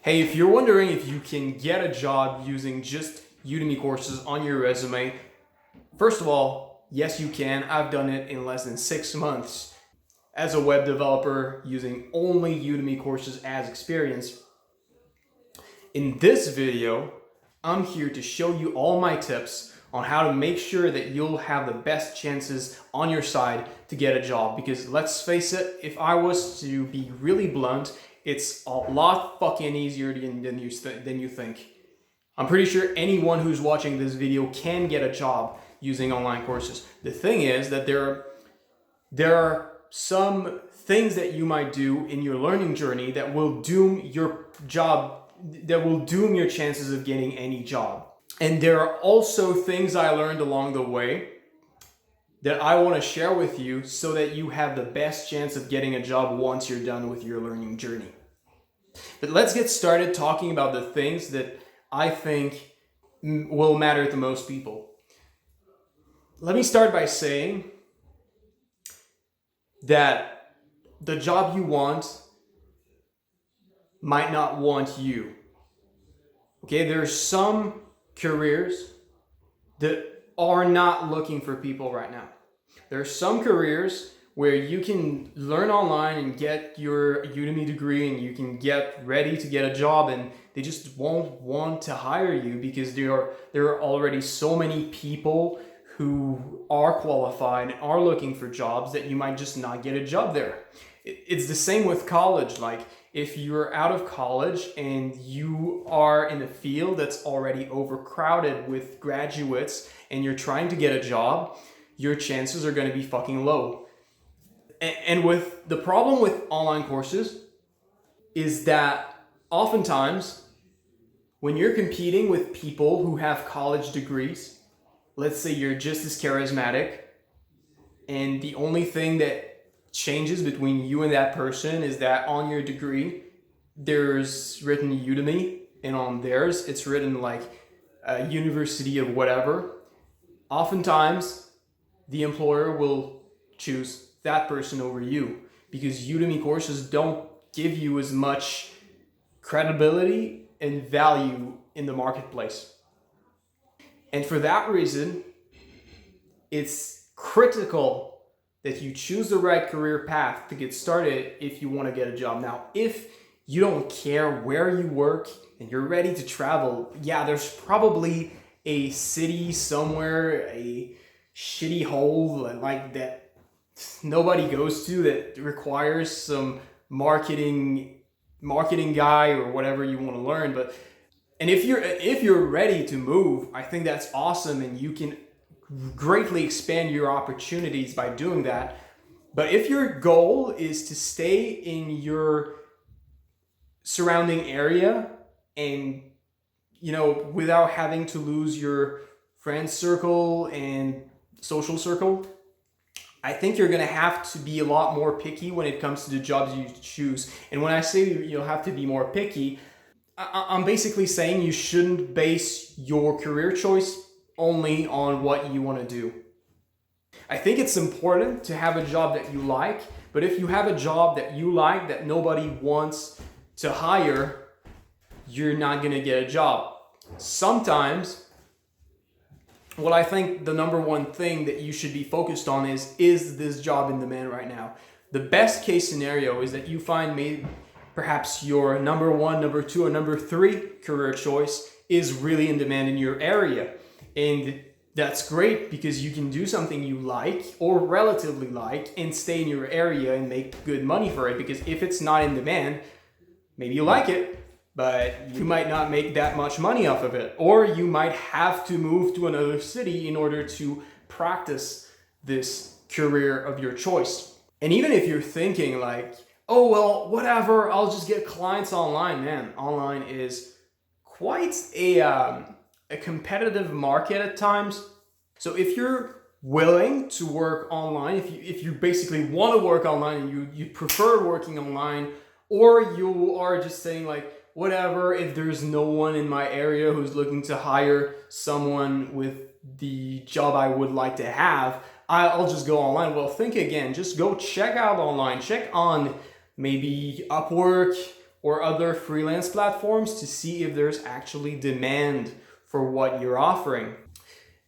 Hey, if you're wondering if you can get a job using just Udemy courses on your resume, first of all, yes you can. I've done it in less than 6 months as a web developer using only Udemy courses as experience. In this video, I'm here to show you all my tips on how to make sure that you'll have the best chances on your side to get a job. Because let's face it, if I was to be really blunt, it's a lot fucking easier than you think. I'm pretty sure anyone who's watching this video can get a job using online courses. The thing is that there are some things that you might do in your learning journey that will doom your job, that will doom your chances of getting any job. And there are also things I learned along the way that I want to share with you so that you have the best chance of getting a job once you're done with your learning journey. But let's get started talking about the things that I think will matter to most people. Let me start by saying that the job you want might not want you. Okay, there are some careers that are not looking for people right now. There are some careers where you can learn online and get your Udemy degree and you can get ready to get a job, and they just won't want to hire you because there are already so many people who are qualified and are looking for jobs that you might just not get a job there. It's the same with college. Like, if you're out of college and you are in a field that's already overcrowded with graduates and you're trying to get a job, your chances are going to be fucking low. And with the problem with online courses is that oftentimes when you're competing with people who have college degrees, let's say you're just as charismatic, and the only thing that changes between you and that person is that on your degree there's written Udemy, and on theirs it's written like a university of whatever. Oftentimes the employer will choose that person over you because Udemy courses don't give you as much credibility and value in the marketplace. And for that reason, it's critical that you choose the right career path to get started if you want to get a job. Now, if you don't care where you work and you're ready to travel, yeah, there's probably a city somewhere, a shitty hole like that nobody goes to that requires some marketing guy or whatever you want to learn. And if you're ready to move, I think that's awesome, and you can greatly expand your opportunities by doing that. But if your goal is to stay in your surrounding area and, without having to lose your friend circle and social circle, I think you're going to have to be a lot more picky when it comes to the jobs you choose. And when I say you'll have to be more picky, I'm basically saying you shouldn't base your career choice only on what you want to do. I think it's important to have a job that you like, but if you have a job that you like that nobody wants to hire, you're not going to get a job. Sometimes, what I think the number one thing that you should be focused on is this job in demand right now? The best case scenario is that you find maybe perhaps your number one, number two, or number three career choice is really in demand in your area. And that's great because you can do something you like or relatively like and stay in your area and make good money for it. Because if it's not in demand, maybe you like it, but you might not make that much money off of it. Or you might have to move to another city in order to practice this career of your choice. And even if you're thinking like, oh, well, whatever, I'll just get clients online. Man, online is quite a competitive market at times. So if you're willing to work online, if you basically want to work online and you prefer working online, or you are just saying like, whatever, if there's no one in my area who's looking to hire someone with the job I would like to have, I'll just go online. Well, think again. Just go check out online. Check on maybe Upwork or other freelance platforms to see if there's actually demand for what you're offering.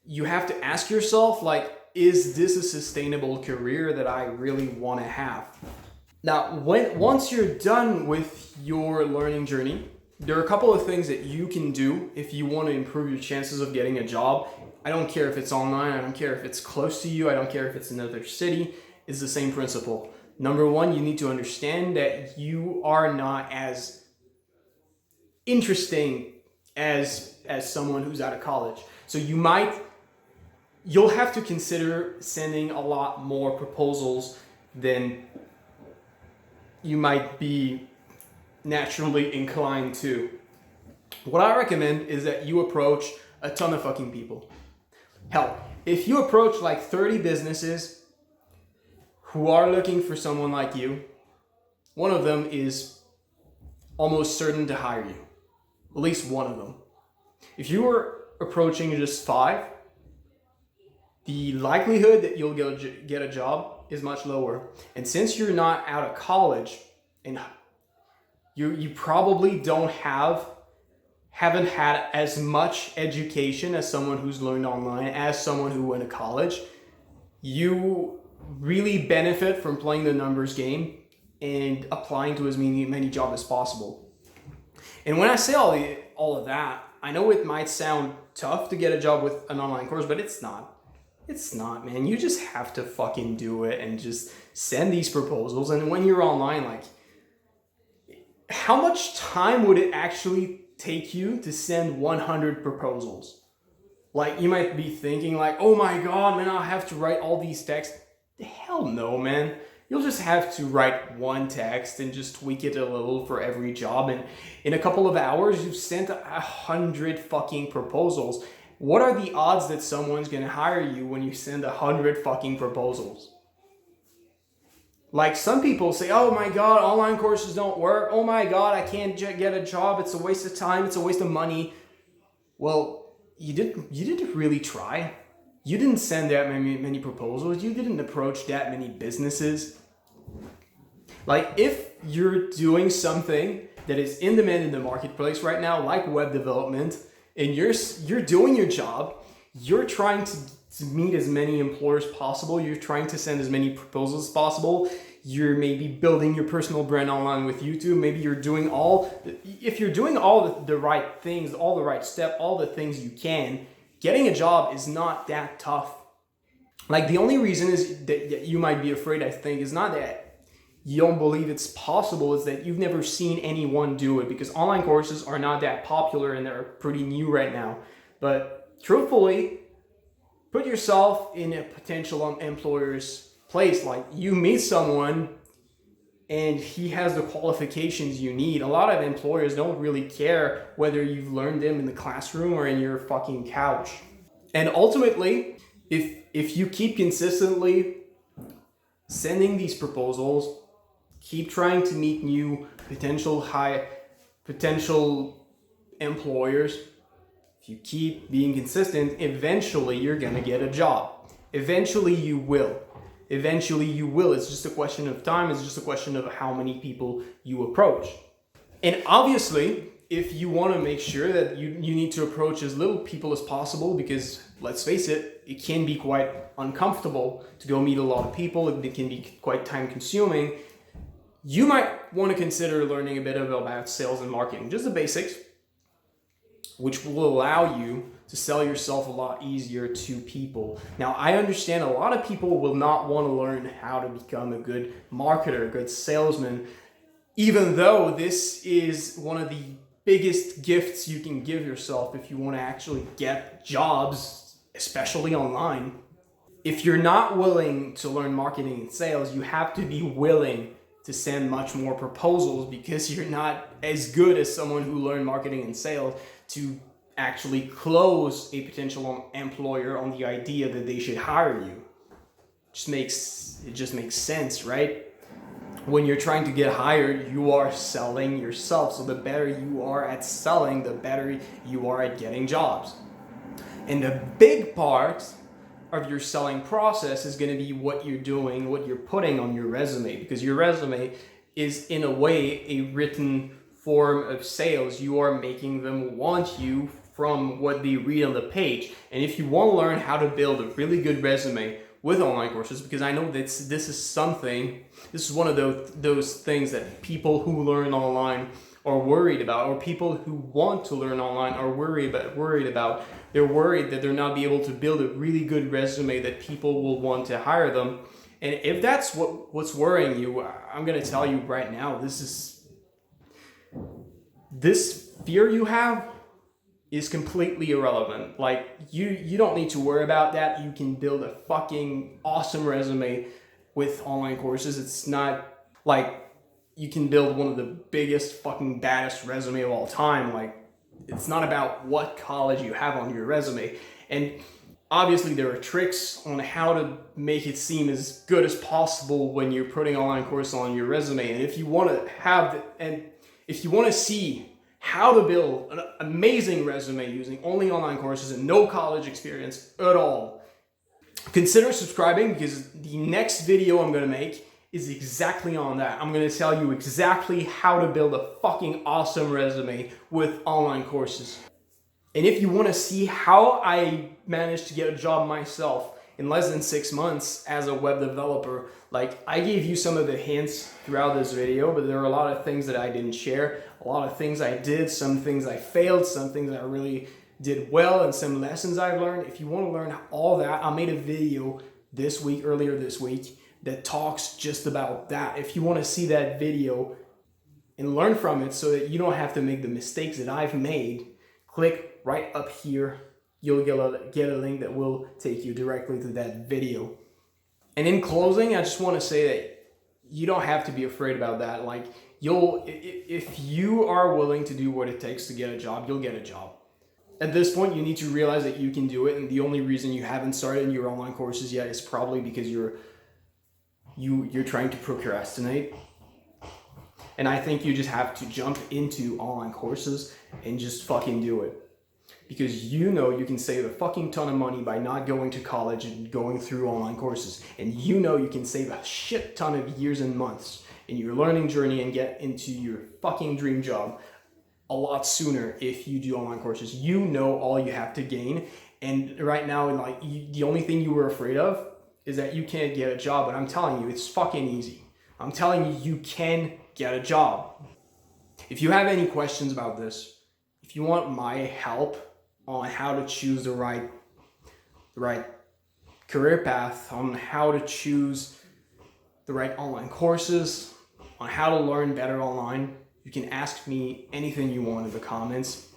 You have to ask yourself, like, is this a sustainable career that I really want to have? Now, once you're done with your learning journey, there are a couple of things that you can do if you want to improve your chances of getting a job. I don't care if it's online, I don't care if it's close to you, I don't care if it's another city, it's the same principle. Number one, you need to understand that you are not as interesting as someone who's out of college. So you'll have to consider sending a lot more proposals than you might be naturally inclined to. What I recommend is that you approach a ton of fucking people. Hell, if you approach like 30 businesses who are looking for someone like you, one of them is almost certain to hire you. At least one of them. If you are approaching just 5, the likelihood that you'll get a job is much lower. And since you're not out of college, and you probably haven't had as much education as someone who's learned online, as someone who went to college, you really benefit from playing the numbers game and applying to as many jobs as possible. And when I say all of that, I know it might sound tough to get a job with an online course, but it's not. It's not, man. You just have to fucking do it and just send these proposals. And when you're online, like, how much time would it actually take you to send 100 proposals? Like, you might be thinking like, oh my God, man, I'll have to write all these texts. Hell no, man. You'll just have to write one text and just tweak it a little for every job. And in a couple of hours, you've sent 100 fucking proposals. What are the odds that someone's gonna hire you when you send 100 fucking proposals? Like, some people say, oh my God, online courses don't work. Oh my God, I can't get a job. It's a waste of time. It's a waste of money. Well, you didn't really try. You didn't send that many proposals. You didn't approach that many businesses. Like, if you're doing something that is in demand in the marketplace right now, like web development, and you're doing your job, you're trying to meet as many employers possible, you're trying to send as many proposals as possible, you're maybe building your personal brand online with YouTube, maybe if you're doing all the right things, all the right steps, all the things you can, getting a job is not that tough. Like, the only reason is that you might be afraid, I think, is not that you don't believe it's possible, is that you've never seen anyone do it, because online courses are not that popular and they're pretty new right now. But truthfully, put yourself in a potential employer's place. Like, you meet someone and he has the qualifications you need. A lot of employers don't really care whether you've learned them in the classroom or in your fucking couch. And ultimately, if you keep consistently sending these proposals, keep trying to meet new potential employers, if you keep being consistent, eventually you're gonna get a job. Eventually you will. It's just a question of time. It's just a question of how many people you approach. And obviously, if you want to make sure that you need to approach as little people as possible, because let's face it, it can be quite uncomfortable to go meet a lot of people. It can be quite time consuming. You might want to consider learning a bit about sales and marketing, just the basics, which will allow you to sell yourself a lot easier to people. Now, I understand a lot of people will not want to learn how to become a good marketer, a good salesman, even though this is one of the biggest gifts you can give yourself if you want to actually get jobs, especially online. If you're not willing to learn marketing and sales, you have to be willing to send much more proposals, because you're not as good as someone who learned marketing and sales to actually close a potential employer on the idea that they should hire you. It just makes sense, right? When you're trying to get hired, you are selling yourself. So the better you are at selling, the better you are at getting jobs. And the big part of your selling process is going to be what you're doing, what you're putting on your resume, because your resume is in a way a written form of sales. You are making them want you from what they read on the page. And if you want to learn how to build a really good resume with online courses, because I know that this is one of those things that people who learn online are worried about, or people who want to learn online are worried about. They're worried that they're not be able to build a really good resume that people will want to hire them. And if that's what's worrying you, I'm going to tell you right now, this fear you have is completely irrelevant. Like, you don't need to worry about that. You can build a fucking awesome resume with online courses. It's not like you can build one of the biggest fucking baddest resume of all time. Like, it's not about what college you have on your resume. And obviously there are tricks on how to make it seem as good as possible when you're putting online courses on your resume. And if you want to see how to build an amazing resume using only online courses and no college experience at all, consider subscribing, because the next video I'm going to make is exactly on that. I'm going to tell you exactly how to build a fucking awesome resume with online courses. And if you want to see how I managed to get a job myself in less than 6 months as a web developer, like, I gave you some of the hints throughout this video, but there are a lot of things that I didn't share, a lot of things I did, some things I failed, some things I really did well, and some lessons I've learned. If you want to learn all that, I made a video earlier this week, that talks just about that. If you want to see that video and learn from it so that you don't have to make the mistakes that I've made, click right up here. You'll get a link that will take you directly to that video. And in closing, I just want to say that you don't have to be afraid about that. Like, if you are willing to do what it takes to get a job, you'll get a job. At this point, you need to realize that you can do it, and the only reason you haven't started your online courses yet is probably because you're trying to procrastinate. And I think you just have to jump into online courses and just fucking do it. Because you know you can save a fucking ton of money by not going to college and going through online courses. And you know you can save a shit ton of years and months in your learning journey and get into your fucking dream job a lot sooner if you do online courses. You know all you have to gain. And right now, like, the only thing you were afraid of is that you can't get a job, but I'm telling you, it's fucking easy. I'm telling you, you can get a job. If you have any questions about this, if you want my help on how to choose the right career path, on how to choose the right online courses, on how to learn better online, you can ask me anything you want in the comments,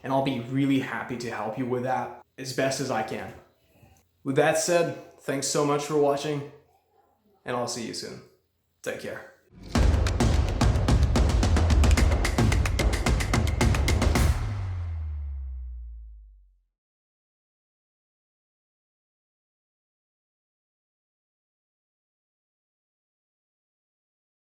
and I'll be really happy to help you with that as best as I can. With that said, thanks so much for watching, and I'll see you soon. Take care.